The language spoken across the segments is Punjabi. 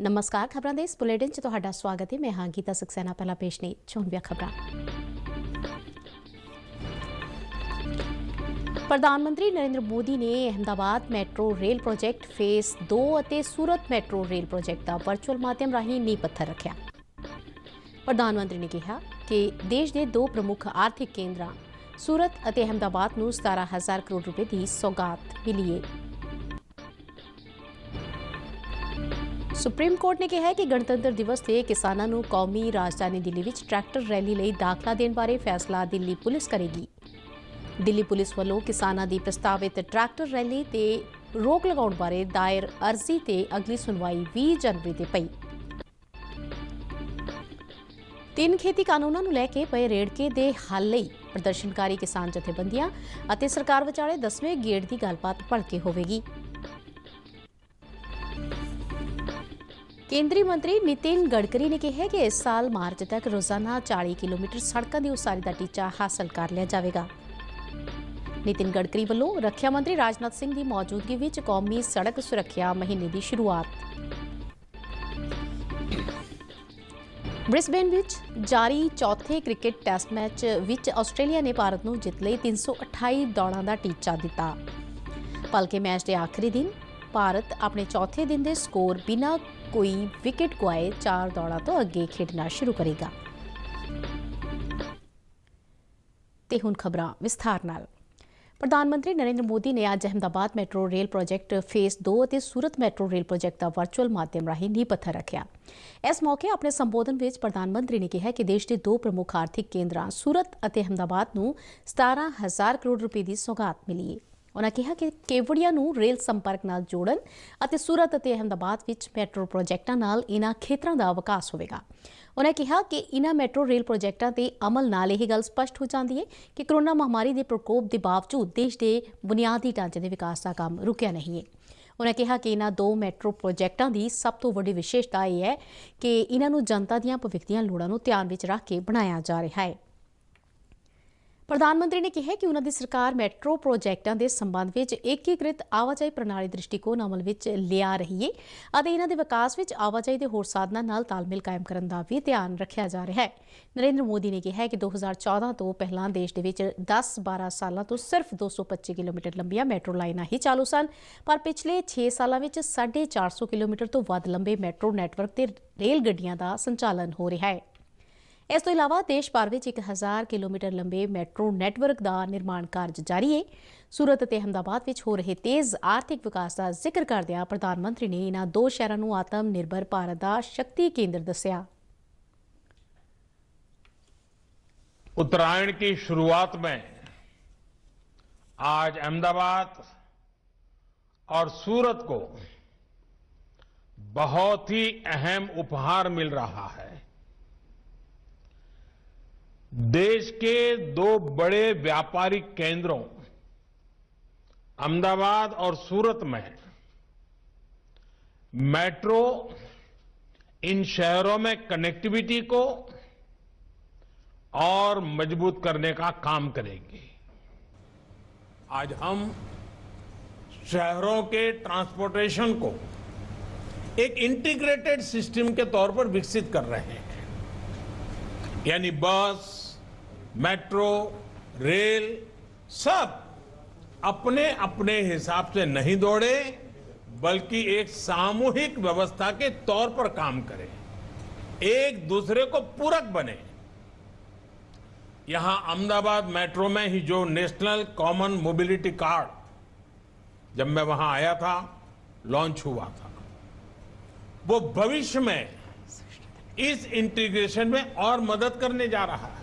नमस्कार, खबरां दे इस बुलेटिन च तुहाडा स्वागत है। मैं हां गीता सक्सेना। पहला पेश ने चोणवीं खबरां। प्रधानमंत्री नरेंद्र मोदी ने Ahmedabad metro rail project phase 2 ਅਤੇ सूरत मैट्रो रेल प्रोजेक्ट ਦਾ ਵਰਚੁਅਲ ਮਾਧਿਅਮ ਰਾਹੀਂ ਨੀਂਹ ਪੱਥਰ ਰੱਖਿਆ। ਪ੍ਰਧਾਨਮੰਤਰੀ ਨੇ ਕਿਹਾ ਕਿ ਦੇਸ਼ ਦੇ ਦੋ ਪ੍ਰਮੁੱਖ ਆਰਥਿਕ ਕੇਂਦਰਾਂ सूरत ਅਤੇ ਅਹਮਦਾਬਾਦ ਨੂੰ 17,000 ਕਰੋੜ ਰੁਪਏ ਦੀ ਸੌਗਾਤ ਮਿਲੀ ਹੈ। सुप्रीम कोर्ट ने कहा है कि गणतंत्र दिवस से किसानों को कौमी राजधानी दिल्ली में ट्रैक्टर रैली लिए दाखला देने बारे फैसला दिल्ली पुलिस करेगी। दिल्ली पुलिस वालों किसानों की प्रस्तावित ट्रैक्टर रैली ते रोक लगाने बारे दायर अर्जी ते अगली सुनवाई 20 जनवरी ते पई। 3 खेती कानूनों ਨੂੰ ਲੈ ਕੇ ਪਏ ਰੇੜਕੇ ਦੇ ਹੱਲ ਲਈ ਪ੍ਰਦਰਸ਼ਨਕਾਰੀ ਕਿਸਾਨ ਜਥੇਬੰਦੀਆਂ ਅਤੇ ਸਰਕਾਰ ਵਿਚਾਲੇ 10ਵੇਂ ਗੇੜ ਦੀ ਗੱਲਬਾਤ ਭਲਕੇ ਹੋਵੇਗੀ। केंद्रीय मंत्री नितिन गडकरी ने कहा है कि इस साल मार्च तक रोजाना 40 किलोमीटर सड़कों की उसारी का टीचा हासिल कर लिया जाएगा। नितिन गडकरी वालों रक्षा मंत्री राजनाथ सिंह की मौजूदगी में कौमी सड़क सुरक्षा महीने की शुरुआत। ब्रिस्बेन में जारी चौथे क्रिकेट टेस्ट मैच विच आस्ट्रेलिया ने भारत को जित लिए 328 दौड़ों का टीचा दिता। भलके मैच के आखिरी दिन भारत अपने चौथे दिन के स्कोर बिना कोई विकेट गुआए 4 दौड़ों तो अगे खेडना शुरू करेगा। ते हुण खबरां विस्तार नाल। प्रधानमंत्री नरेंद्र मोदी ने अज Ahmedabad metro rail project phase 2 और सूरत मैट्रो रेल प्रोजेक्ट का वर्चुअल माध्यम राही नींह पत्थर रखा। इस मौके अपने संबोधन में प्रधानमंत्री ने कहा कि देश के दो प्रमुख आर्थिक केंद्र सूरत और अहमदाबाद को 17,000 करोड़ रुपए की सौगात मिली है। उन्होंने कहा कि केवड़िया रेल संपर्क नाल जोड़न और सूरत और अहमदाबाद विच मैट्रो प्रोजेक्टां नाल इन्हां खेतरां दा विकास होवेगा। उन्होंने कहा कि इन्हां मैट्रो रेल प्रोजेक्टां ते अमल नाल यह गल स्पष्ट हो जाती है कि कोरोना महामारी के प्रकोप के बावजूद देश के बुनियादी ढांचे के विकास का काम रुकिया नहीं है। उन्होंने कहा कि इन्हां दो मैट्रो प्रोजेक्टां की सब तो वड्डी विशेषता यह है कि इन्हां नूं जनता दीआं भविख दीआं लोड़ां नूं ध्यान विच रख के बनाया जा रहा है। प्रधानमंत्री ने कहा कि उन्होंने सरकार मैट्रो प्रोजेक्टों के संबंध में एकीकृत आवाजाई प्रणाली दृष्टिकोण अमल में लिया रही है और इन्हों के विकास में आवाजाई के होर साधनों नाल तालमेल कायम करने का भी ध्यान रखा जा रहा है। नरेंद्र मोदी ने कहा कि 2014 तो पहला देश के 10-12 सालों तो सिर्फ 225 किलोमीटर लंबिया मैट्रो लाइनां ही चालू सन, पर पिछले 6 सालों में 450 किलोमीटर तो वध लंबे मैट्रो नैटवर्क के रेल गड्डियां का संचालन हो रहा है। इस तो इलावा देश भर में 1000 किलोमीटर लंबे मैट्रो नैटवर्क का निर्माण कार्य जारी है। सूरत और अहमदाबाद में हो रहे तेज़ आर्थिक विकास का जिक्र करदਿਆਂ प्रधानमंत्री ने इन्हां दो शहरों को आत्मनिर्भर भारत का शक्ति केंद्र दस्या। उत्तरायण की शुरुआत में आज अहमदाबाद और सूरत को बहुत ही अहम उपहार मिल रहा है। देश के दो बड़े व्यापारिक केंद्रों अहमदाबाद और सूरत में मेट्रो इन शहरों में कनेक्टिविटी को और मजबूत करने का काम करेगी। आज हम शहरों के ट्रांसपोर्टेशन को एक इंटीग्रेटेड सिस्टम के तौर पर विकसित कर रहे हैं, यानी बस, मेट्रो, रेल सब अपने अपने हिसाब से नहीं दौड़े, बल्कि एक सामूहिक व्यवस्था के तौर पर काम करें, एक दूसरे को पूरक बने। यहां अहमदाबाद मेट्रो में ही जो नेशनल कॉमन मोबिलिटी कार्ड जब मैं वहां आया था, लॉन्च हुआ था, वो भविष्य में इस इंटीग्रेशन में और मदद करने जा रहा है।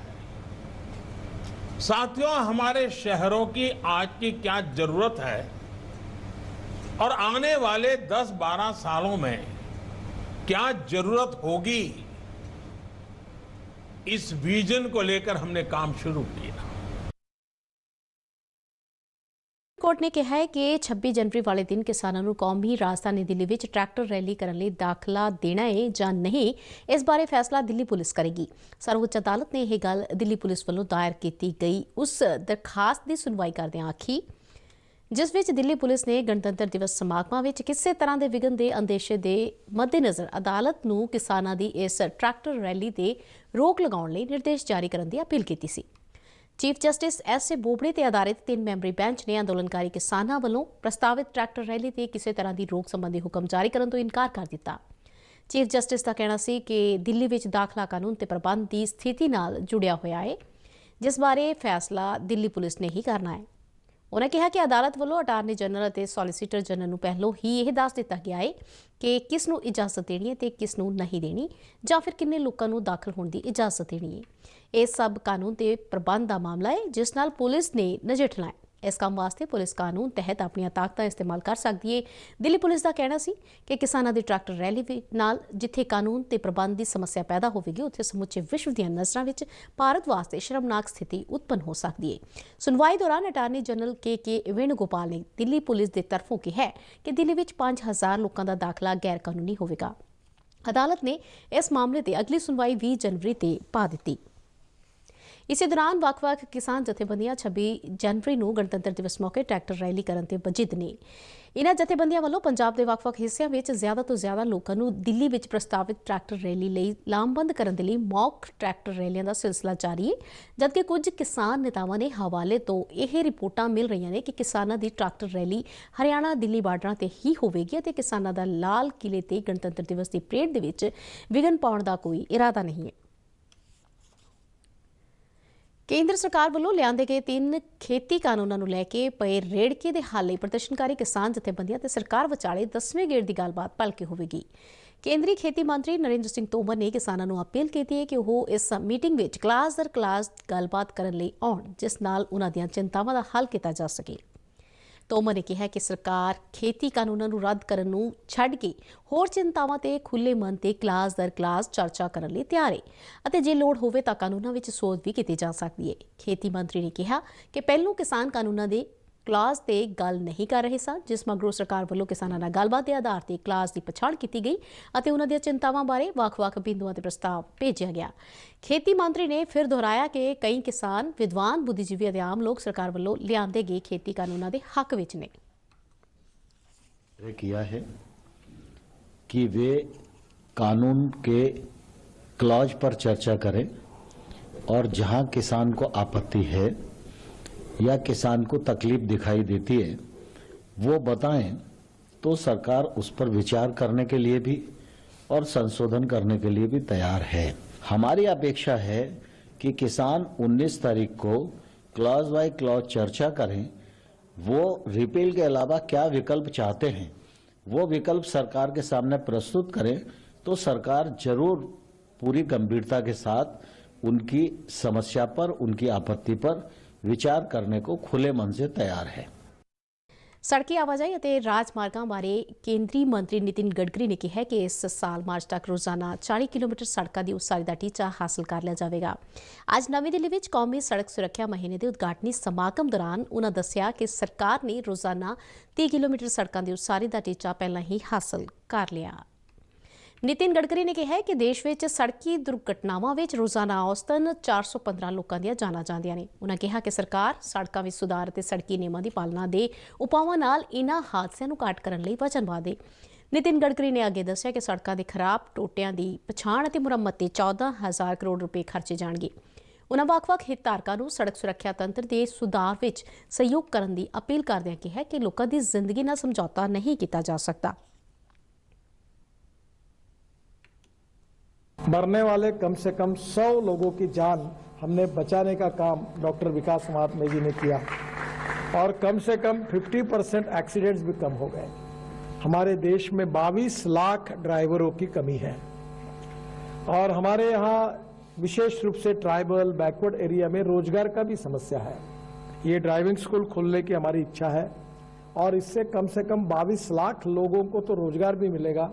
साथियों, हमारे शहरों की आज की क्या जरूरत है और आने वाले 10-12 सालों में क्या जरूरत होगी, इस विजन को लेकर हमने काम शुरू किया। कोर्ट ने कहा है कि 26 जनवरी वाले दिन किसानों को कौमी राजधानी दिल्ली में ट्रैक्टर रैली करने लिए दाखला देना है या नहीं, इस बारे फैसला दिल्ली पुलिस करेगी। सर्वोच्च अदालत ने यह गल दिल्ली पुलिस वालों दायर की गई उस दरखास्त की सुनवाई करदਿਆਂ आखी। ਜਿਸ ਵਿੱਚ ਦਿੱਲੀ ਪੁਲਿਸ ਨੇ ਗਣਤੰਤਰ ਦਿਵਸ ਸਮਾਗਮਾਂ ਵਿੱਚ ਕਿਸੇ ਤਰ੍ਹਾਂ ਦੇ ਵਿਘਨ ਦੇ ਅੰਦੇਸ਼ੇ ਦੇ ਮੱਦੇਨਜ਼ਰ ਅਦਾਲਤ ਨੂੰ ਕਿਸਾਨਾਂ ਦੀ ਇਸ ਟਰੈਕਟਰ ਰੈਲੀ ਤੇ ਰੋਕ ਲਗਾਉਣ ਲਈ ਨਿਰਦੇਸ਼ ਜਾਰੀ ਕਰਨ ਦੀ ਅਪੀਲ ਕੀਤੀ ਸੀ। Chief justice S A. ਬੋਬੜੇ ਤੇ ਆਧਾਰਿਤ 3 ਮੈਂਬਰੀ ਬੈਂਚ ਨੇ ਅੰਦੋਲਨਕਾਰੀ ਕਿਸਾਨਾਂ ਵੱਲੋਂ ਪ੍ਰਸਤਾਵਿਤ ਟਰੈਕਟਰ ਰੈਲੀ ਤੇ ਕਿਸੇ ਤਰ੍ਹਾਂ ਦੀ ਰੋਕ ਸੰਬੰਧੀ ਹੁਕਮ ਜਾਰੀ ਕਰਨ ਤੋਂ ਇਨਕਾਰ ਕਰ ਦਿੱਤਾ। ਚੀਫ ਜਸਟਿਸ ਦਾ ਕਹਿਣਾ ਸੀ ਕਿ ਦਿੱਲੀ ਵਿੱਚ ਦਾਖਲਾ ਕਾਨੂੰਨ ਤੇ ਪ੍ਰਬੰਧ ਦੀ ਸਥਿਤੀ ਨਾਲ ਜੁੜਿਆ ਹੋਇਆ ਹੈ, ਜਿਸ ਬਾਰੇ ਫੈਸਲਾ ਦਿੱਲੀ ਪੁਲਿਸ ਨੇ ਹੀ ਕਰਨਾ ਹੈ। ਉਨ੍ਹਾਂ ਕਿਹਾ ਕਿ ਅਦਾਲਤ ਵੱਲੋਂ ਅਟਾਰਨੀ ਜਨਰਲ ਅਤੇ ਸੋਲੀਸਿਟਰ ਜਨਰਲ ਨੂੰ ਪਹਿਲਾਂ ਹੀ ਇਹ ਦੱਸ ਦਿੱਤਾ ਗਿਆ ਹੈ ਕਿ ਕਿਸ ਨੂੰ ਇਜਾਜ਼ਤ ਦੇਣੀ ਹੈ ਤੇ ਕਿਸ ਨੂੰ ਨਹੀਂ ਦੇਣੀ, ਜਾਂ ਫਿਰ ਕਿੰਨੇ ਲੋਕਾਂ ਨੂੰ ਦਾਖਲ ਹੋਣ ਦੀ ਇਜਾਜ਼ਤ ਦੇਣੀ ਹੈ। ਇਹ ਸਭ ਕਾਨੂੰਨ ਤੇ ਪ੍ਰਬੰਧ ਦਾ ਮਾਮਲਾ ਹੈ, ਜਿਸ ਨਾਲ ਪੁਲਿਸ ਨੇ ਨਜਿੱਠਣਾ ਹੈ। ਇਸ ਕੰਮ ਵਾਸਤੇ ਪੁਲਿਸ ਕਾਨੂੰਨ ਤਹਿਤ ਆਪਣੀਆਂ ਤਾਕਤਾਂ ਇਸਤੇਮਾਲ ਕਰ ਸਕਦੀ ਹੈ। ਦਿੱਲੀ ਪੁਲਿਸ ਦਾ ਕਹਿਣਾ ਸੀ ਕਿ ਕਿਸਾਨਾਂ ਦੀ ਟਰੈਕਟਰ ਰੈਲੀ ਨਾਲ ਜਿੱਥੇ ਕਾਨੂੰਨ ਤੇ ਪ੍ਰਬੰਧ ਦੀ ਸਮੱਸਿਆ ਪੈਦਾ ਹੋਵੇਗੀ, ਉੱਥੇ ਸਮੁੱਚੇ ਵਿਸ਼ਵ ਦੀਆਂ ਨਜ਼ਰਾਂ ਵਿੱਚ ਭਾਰਤ ਵਾਸਤੇ ਸ਼ਰਮਨਾਕ ਸਥਿਤੀ ਉਤਪੰਨ ਹੋ ਸਕਦੀ ਹੈ। ਸੁਣਵਾਈ ਦੌਰਾਨ ਅਟਾਰਨੀ ਜਨਰਲ ਕੇ ਵੇਣੂਗੋਪਾਲ ਨੇ ਦਿੱਲੀ ਪੁਲਿਸ ਦੇ ਤਰਫੋਂ ਕਿਹਾ ਕਿ ਦਿੱਲੀ ਵਿੱਚ 5000 ਲੋਕਾਂ ਦਾ ਦਾਖਲਾ ਗੈਰ ਕਾਨੂੰਨੀ ਹੋਵੇਗਾ। ਅਦਾਲਤ ਨੇ ਇਸ ਮਾਮਲੇ ਤੇ ਅਗਲੀ ਸੁਣਵਾਈ 20 ਜਨਵਰੀ ਤੇ ਪਾ ਦਿੱਤੀ। ਇਸੇ ਦੌਰਾਨ ਵੱਖ-ਵੱਖ ਕਿਸਾਨ ਜਥੇਬੰਦੀਆਂ 26 ਜਨਵਰੀ ਨੂੰ ਗਣਤੰਤਰ ਦਿਵਸ ਮੌਕੇ ਟਰੈਕਟਰ ਰੈਲੀ ਕਰਨ ਤੇ ਵਜਿਦ ਨੇ। ਇਨ੍ਹਾਂ ਜਥੇਬੰਦੀਆਂ ਵੱਲੋਂ ਪੰਜਾਬ ਦੇ ਵੱਖ-ਵੱਖ ਹਿੱਸਿਆਂ ਵਿੱਚ ਜ਼ਿਆਦਾ ਤੋਂ ਜ਼ਿਆਦਾ ਲੋਕਾਂ ਨੂੰ ਦਿੱਲੀ ਵਿੱਚ ਪ੍ਰਸਤਾਵਿਤ ਟਰੈਕਟਰ ਰੈਲੀ ਲਈ ਲਾਮਬੰਦ ਕਰਨ ਦੇ ਲਈ ਮੌਕ ਟਰੈਕਟਰ ਰੈਲੀਆਂ ਦਾ ਸਿਲਸਿਲਾ ਜਾਰੀ ਹੈ, ਜਦਕਿ ਕੁਝ ਕਿਸਾਨ ਨੇਤਾਵਾਂ ਦੇ ਹਵਾਲੇ ਤੋਂ ਇਹ ਰਿਪੋਰਟਾਂ ਮਿਲ ਰਹੀਆਂ ਨੇ ਕਿ ਕਿਸਾਨਾਂ ਦੀ ਟਰੈਕਟਰ ਰੈਲੀ ਹਰਿਆਣਾ ਦਿੱਲੀ ਬਾਰਡਰਾਂ ਤੇ ਹੀ ਹੋਵੇਗੀ ਅਤੇ ਕਿਸਾਨਾਂ ਦਾ ਲਾਲ ਕਿਲੇ ਤੇ ਗਣਤੰਤਰ ਦਿਵਸ ਦੀ ਪਰੇਡ ਦੇ ਵਿੱਚ ਵਿਘਨ ਪਾਉਣ ਦਾ ਕੋਈ ਇਰਾਦਾ ਨਹੀਂ ਹੈ। ਕੇਂਦਰ ਸਰਕਾਰ ਵੱਲੋਂ ਲਿਆਂਦੇ ਗਏ 3 ਖੇਤੀ ਕਾਨੂੰਨਾਂ ਨੂੰ ਲੈ ਕੇ ਪਏ ਰੇੜਕੇ ਦੇ ਹੱਲ ਲਈ ਪ੍ਰਦਰਸ਼ਨਕਾਰੀ ਕਿਸਾਨ ਜਥੇਬੰਦੀਆਂ ਤੇ ਸਰਕਾਰ ਵਿਚਾਲੇ 10ਵੇਂ ਗੇੜ ਦੀ ਗੱਲਬਾਤ ਭਲਕੇ ਹੋਵੇਗੀ। ਕੇਂਦਰੀ ਖੇਤੀ ਮੰਤਰੀ ਨਰਿੰਦਰ ਸਿੰਘ ਤੋਮਰ ਨੇ ਕਿਸਾਨਾਂ ਨੂੰ ਅਪੀਲ ਕੀਤੀ ਹੈ ਕਿ ਉਹ ਇਸ ਮੀਟਿੰਗ ਵਿੱਚ ਕਲਾਸ ਦਰ ਕਲਾਸ ਗੱਲਬਾਤ ਕਰਨ ਲਈ ਆਉਣ, ਜਿਸ ਨਾਲ ਉਨ੍ਹਾਂ ਦੀਆਂ ਚਿੰਤਾਵਾਂ ਦਾ ਹੱਲ ਕੀਤਾ ਜਾ ਸਕੇ। ਤੋਮਰ ਨੇ ਕਿਹਾ ਕਿ ਸਰਕਾਰ ਖੇਤੀ ਕਾਨੂੰਨਾਂ ਨੂੰ ਰੱਦ ਕਰਨ ਨੂੰ ਛੱਡ ਕੇ ਹੋਰ ਚਿੰਤਾਵਾਂ ਤੇ ਖੁੱਲੇ ਮਨ ਤੇ ਕਲਾਸ ਦਰ ਕਲਾਸ ਚਰਚਾ ਕਰਨ ਲਈ ਤਿਆਰ ਹੈ ਅਤੇ ਜੇ ਲੋੜ ਹੋਵੇ ਤਾਂ ਕਾਨੂੰਨਾਂ ਵਿੱਚ ਸੋਧ ਵੀ ਕੀਤੀ ਜਾ ਸਕਦੀ ਹੈ। ਖੇਤੀ ਮੰਤਰੀ ਨੇ ਕਿਹਾ ਕਿ ਪਹਿਲੋਂ ਕਿਸਾਨ ਕਾਨੂੰਨਾਂ ਦੇ ਕਲਾਸ ਤੇ ਗੱਲ ਨਹੀਂ ਕਰ ਰਹੇ ਸਨ, ਜਿਸ ਮਗਰੋਂ ਸਰਕਾਰ ਵੱਲੋਂ ਕਿਸਾਨਾਂ ਨਾਲ ਗੱਲਬਾਤ ਦੇ ਆਧਾਰ ਤੇ ਕਲਾਸ ਦੀ ਪਛਾਣ ਕੀਤੀ ਗਈ ਅਤੇ ਉਹਨਾਂ ਦੀਆਂ ਚਿੰਤਾਵਾਂ ਬਾਰੇ ਵੱਖ-ਵੱਖ ਬਿੰਦੂਆਂ ਤੇ ਪ੍ਰਸਤਾਵ ਭੇਜਿਆ ਗਿਆ। ਖੇਤੀ ਮੰਤਰੀ ਨੇ ਫਿਰ ਦੁਹਰਾਇਆ ਕਿ ਕਈ ਕਿਸਾਨ, ਵਿਦਵਾਨ, ਬੁੱਧੀਜੀਵੀ ਅਤੇ ਆਮ ਲੋਕ ਸਰਕਾਰ ਵੱਲੋਂ ਲਿਆਂਦੇ ਗਏ ਖੇਤੀ ਕਾਨੂੰਨਾਂ ਦੇ ਹੱਕ ਵਿੱਚ ਨੇ। किया है कि वे कानून के क्लॉज पर चर्चा करें और जहां किसान को आपत्ति है या किसान को तकलीफ दिखाई देती है वो बताएं, तो सरकार उस पर विचार करने के लिए भी और संशोधन करने के लिए भी तैयार है। हमारी अपेक्षा है कि किसान 19 तारीख को क्लॉज बाय क्लॉज चर्चा करें, वो रिपील के अलावा क्या विकल्प चाहते हैं वो विकल्प सरकार के सामने प्रस्तुत करें, तो सरकार जरूर पूरी गंभीरता के साथ उनकी समस्या पर, उनकी आपत्ति पर विचार करने को खुले मन से तैयार है। ਸੜਕੀ ਆਵਾਜਾਈ ਅਤੇ ਰਾਜਮਾਰਗਾਂ ਬਾਰੇ ਕੇਂਦਰੀ ਮੰਤਰੀ ਨਿਤਿਨ ਗਡਕਰੀ ਨੇ ਕਿਹਾ ਕਿ ਇਸ ਸਾਲ ਮਾਰਚ ਤੱਕ ਰੋਜ਼ਾਨਾ 40 ਕਿਲੋਮੀਟਰ ਸੜਕਾਂ ਦੀ ਉਸਾਰੀ ਦਾ ਟੀਚਾ ਹਾਸਲ ਕਰ ਲਿਆ ਜਾਵੇਗਾ। ਅੱਜ ਨਵੀਂ ਦਿੱਲੀ ਵਿੱਚ ਕੌਮੀ ਸੜਕ ਸੁਰੱਖਿਆ ਮਹੀਨੇ ਦੇ ਉਦਘਾਟਨੀ ਸਮਾਗਮ ਦੌਰਾਨ ਉਨ੍ਹਾਂ ਦੱਸਿਆ ਕਿ ਸਰਕਾਰ ਨੇ ਰੋਜ਼ਾਨਾ 30 ਕਿਲੋਮੀਟਰ ਸੜਕਾਂ ਦੀ ਉਸਾਰੀ ਦਾ ਟੀਚਾ ਪਹਿਲਾਂ ਹੀ ਹਾਸਲ ਕਰ ਲਿਆ। ਨਿਤਿਨ ਗਡਕਰੀ ਨੇ ਕਿਹਾ ਕਿ ਦੇਸ਼ ਵਿੱਚ ਸੜਕੀ ਦੁਰਘਟਨਾਵਾਂ ਵਿੱਚ ਰੋਜ਼ਾਨਾ ਔਸਤਨ 415 ਲੋਕਾਂ ਦੀਆਂ ਜਾਨਾਂ ਜਾਂਦੀਆਂ ਨੇ। ਉਨ੍ਹਾਂ ਕਿਹਾ ਕਿ ਸਰਕਾਰ ਸੜਕਾਂ ਵਿੱਚ ਸੁਧਾਰ ਅਤੇ ਸੜਕੀ ਨਿਯਮਾਂ ਦੀ ਪਾਲਣਾ ਦੇ ਉਪਾਵਾਂ ਨਾਲ ਇਨ੍ਹਾਂ ਹਾਦਸਿਆਂ ਨੂੰ ਘੱਟ ਕਰਨ ਲਈ ਵਚਨਬੱਧ ਹੈ। ਨਿਤਿਨ ਗਡਕਰੀ ਨੇ ਅੱਗੇ ਦੱਸਿਆ ਕਿ ਸੜਕਾਂ ਦੇ ਖਰਾਬ ਟੋਟਿਆਂ ਦੀ ਪਛਾਣ ਅਤੇ ਮੁਰੰਮਤ ਤੇ 14,000 ਕਰੋੜ ਰੁਪਏ ਖਰਚੇ ਜਾਣਗੇ। ਉਨ੍ਹਾਂ ਵੱਖ-ਵੱਖ ਹਿੱਤਧਾਰਕਾਂ ਨੂੰ ਸੜਕ ਸੁਰੱਖਿਆ ਤੰਤਰ ਦੇ ਸੁਧਾਰ ਵਿੱਚ ਸਹਿਯੋਗ ਕਰਨ ਦੀ ਅਪੀਲ ਕਰਦਿਆਂ ਕਿਹਾ ਕਿ ਲੋਕਾਂ ਦੀ ਜ਼ਿੰਦਗੀ ਨਾਲ ਸਮਝੌਤਾ ਨਹੀਂ ਕੀਤਾ ਜਾ ਸਕਦਾ। मरने वाले कम से कम 100 लोगों की जान हमने बचाने का काम डॉक्टर विकास महात्मे जी ने किया और कम से कम 50% एक्सीडेंट्स भी कम हो गए। हमारे देश में 22 लाख ड्राइवरों की कमी है और हमारे यहाँ विशेष रूप से ट्राइबल बैकवर्ड एरिया में रोजगार का भी समस्या है। ये ड्राइविंग स्कूल खोलने की हमारी इच्छा है और इससे कम से कम 22 लाख लोगों को तो रोजगार भी मिलेगा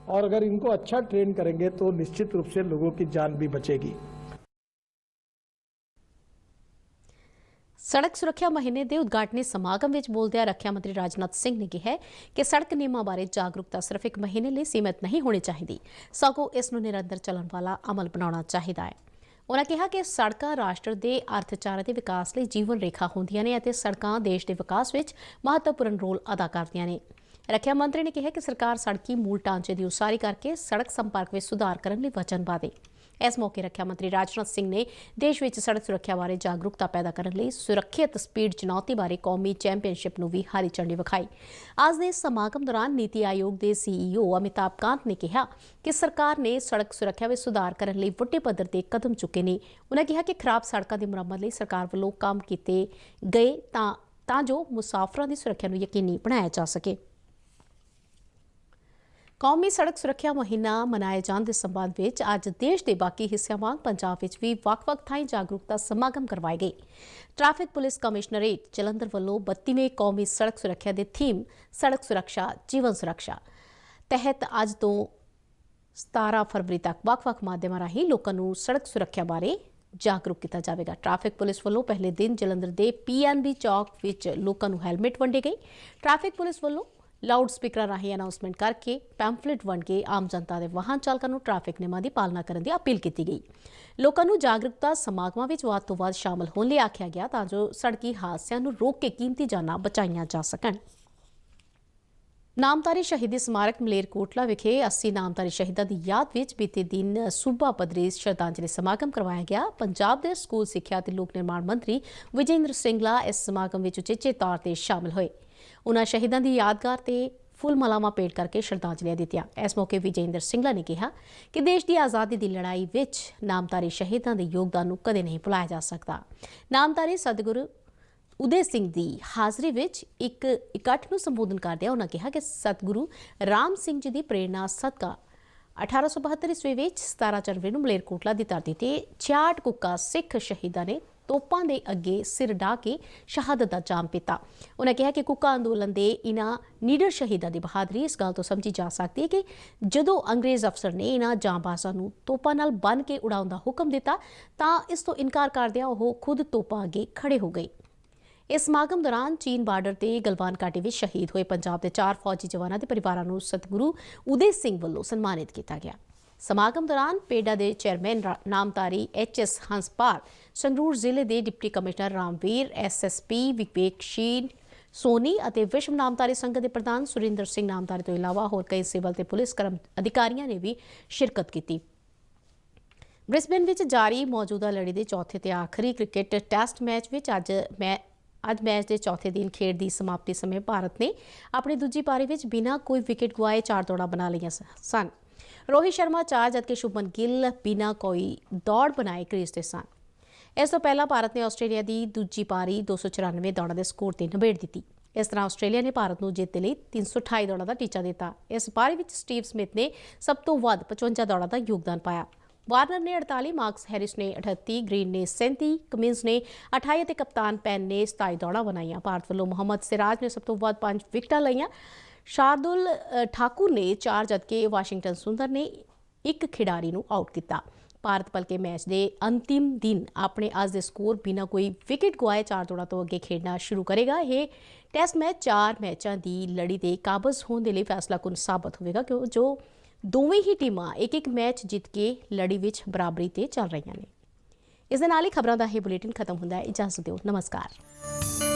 और अगर इनको अच्छा ट्रेन करेंगे तो निश्चित रूप से लोगों की जान भी बचेगी। ਸੜਕ ਸੁਰੱਖਿਆ ਮਹੀਨੇ ਦੇ ਉਦਘਾਟਨੀ ਸਮਾਗਮ ਵਿੱਚ ਬੋਲਦਿਆਂ ਰੱਖਿਆ ਮੰਤਰੀ ਰਾਜਨਾਥ ਸਿੰਘ ਨੇ ਕਿਹਾ ਕਿ ਸੜਕ ਨਿਯਮਾਂ ਬਾਰੇ ਜਾਗਰੂਕਤਾ ਸਿਰਫ ਇੱਕ ਮਹੀਨੇ ਲਈ ਸੀਮਿਤ ਨਹੀਂ ਹੋਣੀ ਚਾਹੀਦੀ, ਸਗੋਂ ਇਸ ਨੂੰ ਨਿਰੰਤਰ ਚੱਲਣ ਵਾਲਾ ਅਮਲ ਬਣਾਉਣਾ ਚਾਹੀਦਾ ਹੈ। ਉਨ੍ਹਾਂ ਕਿਹਾ ਕਿ ਸੜਕਾਂ ਰਾਸ਼ਟਰ ਦੇ ਅਰਥਚਾਰੇ ਦੇ ਵਿਕਾਸ ਲਈ ਜੀਵਨ ਰੇਖਾ ਹੁੰਦੀਆਂ ਨੇ ਅਤੇ ਸੜਕਾਂ ਦੇਸ਼ ਦੇ ਵਿਕਾਸ ਵਿੱਚ ਮਹੱਤਵਪੂਰਨ ਰੋਲ ਅਦਾ ਕਰਦੀਆਂ ਨੇ। ਰੱਖਿਆ ਮੰਤਰੀ ਨੇ ਕਿਹਾ ਕਿ ਸਰਕਾਰ ਸੜਕੀ ਮੂਲ ਢਾਂਚੇ ਦੀ ਉਸਾਰੀ ਕਰਕੇ ਸੜਕ ਸੰਪਰਕ ਵਿੱਚ ਸੁਧਾਰ ਕਰਨ ਲਈ ਵਚਨਬੱਧ ਹੈ। ਇਸ ਮੌਕੇ ਰੱਖਿਆ ਮੰਤਰੀ ਰਾਜਨਾਥ ਸਿੰਘ ਨੇ ਦੇਸ਼ ਵਿੱਚ ਸੜਕ ਸੁਰੱਖਿਆ ਬਾਰੇ ਜਾਗਰੂਕਤਾ ਪੈਦਾ ਕਰਨ ਲਈ ਸੁਰੱਖਿਅਤ ਸਪੀਡ ਚੁਣੌਤੀ ਬਾਰੇ ਕੌਮੀ ਚੈਂਪੀਅਨਸ਼ਿਪ ਨੂੰ ਵੀ ਹਰੀ ਝੰਡੀ ਵਿਖਾਈ। ਅੱਜ ਦੇ ਸਮਾਗਮ ਦੌਰਾਨ ਨੀਤੀ ਆਯੋਗ ਦੇ CEO ਅਮਿਤਾਭ ਕਾਂਤ ਨੇ ਕਿਹਾ ਕਿ ਸਰਕਾਰ ਨੇ ਸੜਕ ਸੁਰੱਖਿਆ ਵਿੱਚ ਸੁਧਾਰ ਕਰਨ ਲਈ ਵੱਡੇ ਪੱਧਰ ਤੇ ਕਦਮ ਚੁੱਕੇ ਨੇ। ਉਨ੍ਹਾਂ ਕਿਹਾ ਕਿ ਖਰਾਬ ਸੜਕਾਂ ਦੀ ਮੁਰੰਮਤ ਲਈ ਸਰਕਾਰ ਵੱਲੋਂ ਕੰਮ ਕੀਤੇ ਗਏ ਤਾਂ ਜੋ ਮੁਸਾਫਰਾਂ ਦੀ ਸੁਰੱਖਿਆ ਨੂੰ ਯਕੀਨੀ ਬਣਾਇਆ ਜਾ ਸਕੇ। ਕੌਮੀ ਸੜਕ ਸੁਰੱਖਿਆ ਮਹੀਨਾ ਮਨਾਏ ਜਾਣ ਦੇ ਸੰਬੰਧ ਵਿੱਚ ਅੱਜ ਦੇਸ਼ ਦੇ ਬਾਕੀ ਹਿੱਸਿਆਂ ਵਾਂਗ ਪੰਜਾਬ ਵਿੱਚ ਵੀ ਵੱਖ-ਵੱਖ ਥਾਈਂ ਜਾਗਰੂਕਤਾ ਸਮਾਗਮ ਕਰਵਾਏ ਗਏ। ਟ੍ਰੈਫਿਕ ਪੁਲਿਸ ਕਮਿਸ਼ਨਰੇਟ ਜਲੰਧਰ ਵੱਲੋਂ 32ਵੇਂ ਕੌਮੀ ਸੜਕ ਸੁਰੱਖਿਆ ਦੇ ਥੀਮ ਸੜਕ ਸੁਰੱਖਿਆ ਜੀਵਨ ਸੁਰੱਖਿਆ ਤਹਿਤ ਅੱਜ ਤੋਂ 17 ਫਰਵਰੀ ਤੱਕ ਵੱਖ-ਵੱਖ ਮਾਧਿਅਮਾਂ ਰਾਹੀਂ ਲੋਕਾਂ ਨੂੰ ਸੜਕ ਸੁਰੱਖਿਆ ਬਾਰੇ ਜਾਗਰੂਕ ਕੀਤਾ ਜਾਵੇਗਾ। ਟ੍ਰੈਫਿਕ ਪੁਲਿਸ ਵੱਲੋਂ ਪਹਿਲੇ ਦਿਨ ਜਲੰਧਰ ਦੇ PNB ਚੌਕ ਵਿੱਚ ਲੋਕਾਂ ਨੂੰ ਹੈਲਮਟ ਵੰਡੇ ਗਏ। ਟ੍ਰੈਫਿਕ ਪੁਲਿਸ ਵੱਲੋਂ ਲਾਊਡ ਸਪੀਕਰਾਂ ਰਾਹੀਂ ਅਨਾਉਂਸਮੈਂਟ ਕਰਕੇ ਪੈਂਫਲੇਟ ਵੰਡ ਕੇ ਆਮ ਜਨਤਾ ਦੇ ਵਾਹਨ ਚਾਲਕਾਂ ਨੂੰ ਟ੍ਰੈਫਿਕ ਨਿਯਮਾਂ ਦੀ ਪਾਲਣਾ ਕਰਨ ਦੀ ਅਪੀਲ ਕੀਤੀ ਗਈ। ਲੋਕਾਂ ਨੂੰ ਜਾਗਰੂਕਤਾ ਸਮਾਗਮਾਂ ਵਿੱਚ ਵੱਧ ਤੋਂ ਵੱਧ ਸ਼ਾਮਲ ਹੋਣ ਲਈ ਆਖਿਆ ਗਿਆ ਤਾਂ ਜੋ ਸੜਕੀ ਹਾਦਸਿਆਂ ਨੂੰ ਰੋਕ ਕੇ ਕੀਮਤੀ ਜਾਨਾਂ ਬਚਾਈਆਂ ਜਾ ਸਕਣ। ਨਾਮਧਾਰੀ ਸ਼ਹੀਦੀ ਸਮਾਰਕ ਮਲੇਰਕੋਟਲਾ ਵਿਖੇ 80 ਨਾਮਧਾਰੀ ਸ਼ਹੀਦਾਂ ਦੀ ਯਾਦ ਵਿੱਚ ਬੀਤੇ ਦਿਨ ਸੂਬਾ ਪੱਧਰੀ ਸ਼ਰਧਾਂਜਲੀ ਸਮਾਗਮ ਕਰਵਾਇਆ ਗਿਆ। ਪੰਜਾਬ ਦੇ ਸਕੂਲ ਸਿੱਖਿਆ ਤੇ ਲੋਕ ਨਿਰਮਾਣ ਮੰਤਰੀ ਵਿਜੇ ਇੰਦਰ ਸਿੰਗਲਾ ਇਸ ਸਮਾਗਮ ਵਿੱਚ ਉਚੇਚੇ ਤੌਰ ਤੇ ਸ਼ਾਮਲ ਹੋਏ। ਉਨ੍ਹਾਂ ਸ਼ਹੀਦਾਂ ਦੀ ਯਾਦਗਾਰ ਤੇ ਫੁੱਲ ਮਾਲਾਵਾਂ ਭੇਟ ਕਰਕੇ ਸ਼ਰਧਾਂਜਲੀਆਂ ਦਿੱਤੀਆਂ। ਇਸ ਮੌਕੇ ਵਿਜੇ ਇੰਦਰ ਸਿੰਗਲਾ ਨੇ ਕਿਹਾ ਕਿ ਦੇਸ਼ ਦੀ ਆਜ਼ਾਦੀ ਦੀ ਲੜਾਈ ਵਿੱਚ ਨਾਮਧਾਰੀ ਸ਼ਹੀਦਾਂ ਦੇ ਯੋਗਦਾਨ ਨੂੰ ਕਦੇ ਨਹੀਂ ਭੁਲਾਇਆ ਜਾ ਸਕਦਾ। ਨਾਮਧਾਰੀ ਸਤਿਗੁਰੂ ਉਦੇ ਸਿੰਘ ਦੀ ਹਾਜ਼ਰੀ ਵਿੱਚ ਇੱਕ ਇਕੱਠ ਨੂੰ ਸੰਬੋਧਨ ਕਰਦਿਆਂ ਉਨ੍ਹਾਂ ਕਿਹਾ ਕਿ ਸਤਿਗੁਰੂ ਰਾਮ ਸਿੰਘ ਜੀ ਦੀ ਪ੍ਰੇਰਣਾ ਸਦਕਾ 1872 ਈਸਵੀ ਵਿੱਚ 17 ਜਨਵਰੀ ਨੂੰ ਮਲੇਰਕੋਟਲਾ ਦੀ ਧਰਤੀ ਤੇ 66 ਕੁੱਕਾ ਸਿੱਖ ਸ਼ਹੀਦਾਂ ਨੇ ਤੋਪਾਂ ਦੇ ਅੱਗੇ ਸਿਰ ਢਾ ਕੇ ਸ਼ਹਾਦਤ ਦਾ ਜਾਮ ਪੀਤਾ। ਉਨ੍ਹਾਂ ਕਿਹਾ ਕਿ ਕੁੱਕਾ ਅੰਦੋਲਨ ਦੇ ਇਨ੍ਹਾਂ ਨੀਡਰ ਸ਼ਹੀਦਾਂ ਦੀ ਬਹਾਦਰੀ ਇਸ ਗੱਲ ਤੋਂ ਸਮਝੀ ਜਾ ਸਕਦੀ ਹੈ ਕਿ ਜਦੋਂ ਅੰਗਰੇਜ਼ ਅਫਸਰ ਨੇ ਇਨ੍ਹਾਂ ਜਾਂਬਾਜ਼ਾਂ ਨੂੰ ਤੋਪਾਂ ਨਾਲ ਬੰਨ੍ਹ ਕੇ ਉਡਾਉਣ ਦਾ ਹੁਕਮ ਦਿੱਤਾ ਤਾਂ ਇਸ ਤੋਂ ਇਨਕਾਰ ਕਰਦਿਆਂ ਉਹ ਖੁਦ ਤੋਪਾਂ ਅੱਗੇ ਖੜੇ ਹੋ ਗਏ। ਇਸ ਸਮਾਗਮ ਦੌਰਾਨ ਚੀਨ ਬਾਰਡਰ ਤੇ ਗਲਵਾਨ ਘਾਟੀ ਵਿੱਚ ਸ਼ਹੀਦ ਹੋਏ ਪੰਜਾਬ ਦੇ 4 ਫੌਜੀ ਜਵਾਨਾਂ ਦੇ ਪਰਿਵਾਰਾਂ ਨੂੰ ਸਤਿਗੁਰੂ ਉਦੇ ਸਿੰਘ ਵੱਲੋਂ ਸਨਮਾਨਿਤ ਕੀਤਾ ਗਿਆ। ਸਮਾਗਮ ਦੌਰਾਨ ਪੇਡਾ ਦੇ ਚੇਅਰਮੈਨ ਨਾਮਧਾਰੀ HS ਹੰਸਪਾਲ, ਸੰਗਰੂਰ ਜ਼ਿਲ੍ਹੇ ਦੇ ਡਿਪਟੀ ਕਮਿਸ਼ਨਰ ਰਾਮਵੀਰ, SSP ਵਿਵੇਕਸ਼ੀਲ ਸੋਨੀ ਅਤੇ ਵਿਸ਼ਵ ਨਾਮਧਾਰੀ ਸੰਘ ਦੇ ਪ੍ਰਧਾਨ ਸੁਰਿੰਦਰ ਸਿੰਘ ਨਾਮਧਾਰੀ ਤੋਂ ਇਲਾਵਾ ਹੋਰ ਕਈ ਸਿਵਲ ਤੇ ਪੁਲਿਸ ਅਧਿਕਾਰੀਆਂ ਨੇ ਵੀ ਸ਼ਿਰਕਤ ਕੀਤੀ। ਬ੍ਰਿਸਬੇਨ ਵਿੱਚ ਜਾਰੀ ਮੌਜੂਦਾ ਲੜੀ ਦੇ ਚੌਥੇ ਤੇ ਆਖਰੀ ਕ੍ਰਿਕਟ ਟੈਸਟ ਮੈਚ ਵਿੱਚ ਅੱਜ ਮੈਚ ਦੇ ਚੌਥੇ ਦਿਨ ਖੇਡ ਦੀ ਸਮਾਪਤੀ ਸਮੇਂ ਭਾਰਤ ਨੇ ਆਪਣੀ ਦੂਜੀ ਪਾਰੀ ਵਿੱਚ ਬਿਨਾਂ ਕੋਈ ਵਿਕਟ ਗਵਾਏ 4 ਦੌੜਾਂ ਬਣਾ ਲਈਆਂ ਸਨ। ਰੋਹਿਤ ਸ਼ਰਮਾ 4 ਜਦਕਿ ਸ਼ੁਭਮਨ ਗਿੱਲ ਬਿਨਾਂ ਕੋਈ ਦੌੜ ਬਣਾਏ ਕ੍ਰੀਜ਼ ਤੇ ਸਨ। ਇਸ ਤੋਂ ਪਹਿਲਾਂ ਭਾਰਤ ਨੇ ਆਸਟ੍ਰੇਲੀਆ ਦੀ ਦੂਜੀ ਪਾਰੀ 294 ਦੌੜਾਂ ਦੇ ਸਕੋਰ ਤੇ ਨਿਬੇੜ ਦਿੱਤੀ। ਇਸ ਤਰ੍ਹਾਂ ਆਸਟ੍ਰੇਲੀਆ ਨੇ ਭਾਰਤ ਨੂੰ ਜਿੱਤ ਦੇ ਲਈ 328 ਦੌੜਾਂ ਦਾ ਟੀਚਾ ਦਿੱਤਾ। ਇਸ ਪਾਰੀ ਵਿੱਚ ਸਟੀਵ ਸਮਿਥ ਨੇ ਸਭ ਤੋਂ ਵੱਧ 55 ਦੌੜਾਂ ਦਾ ਯੋਗਦਾਨ ਪਾਇਆ। ਵਾਰਨਰ ਨੇ 48, ਮਾਰਕਸ ਹੈਰਿਸ ਨੇ 38, ਗ੍ਰੀਨ ਨੇ 37, ਕਮਿੰਸ ਨੇ 28 ਅਤੇ ਕਪਤਾਨ ਪੈਨ ਨੇ 27 ਦੌੜਾਂ ਬਣਾਈਆਂ। ਭਾਰਤ ਵੱਲੋਂ ਮੁਹੰਮਦ ਸਿਰਾਜ ਨੇ ਸਭ ਤੋਂ ਵੱਧ 5 ਵਿਕਟਾਂ ਲਈਆਂ। ਸ਼ਾਰਦੁਲ ਠਾਕੁਰ ਨੇ 4 ਜਦਕਿ ਵਾਸ਼ਿੰਗਟਨ ਸੁੰਦਰ ਨੇ 1 ਖਿਡਾਰੀ ਨੂੰ ਆਊਟ ਕੀਤਾ। ਭਾਰਤ ਭਲਕੇ ਮੈਚ ਦੇ ਅੰਤਿਮ ਦਿਨ ਆਪਣੇ ਅੱਜ ਦੇ ਸਕੋਰ ਬਿਨਾਂ ਕੋਈ ਵਿਕਟ ਗਵਾਏ 4 ਦੌੜਾਂ ਤੋਂ ਅੱਗੇ ਖੇਡਣਾ ਸ਼ੁਰੂ ਕਰੇਗਾ। ਇਹ ਟੈਸਟ ਮੈਚ 4 ਮੈਚਾਂ ਦੀ ਲੜੀ ਦੇ ਕਾਬਜ਼ ਹੋਣ ਦੇ ਲਈ ਫੈਸਲਾਕੁਨ ਸਾਬਤ ਹੋਵੇਗਾ ਕਿ ਜੋ ਦੋਵੇਂ ਹੀ ਟੀਮਾਂ ਇੱਕ ਮੈਚ ਜਿੱਤ ਕੇ ਲੜੀ ਵਿੱਚ ਬਰਾਬਰੀ ਤੇ ਚੱਲ ਰਹੀਆਂ ਨੇ। ਇਸ ਦੇ ਨਾਲ ਹੀ ਖਬਰਾਂ ਦਾ ਇਹ ਬੁਲੇਟਿਨ ਖਤਮ ਹੁੰਦਾ ਹੈ। ਇਜਾਜ਼ਤ ਦਿਓ। ਨਮਸਕਾਰ।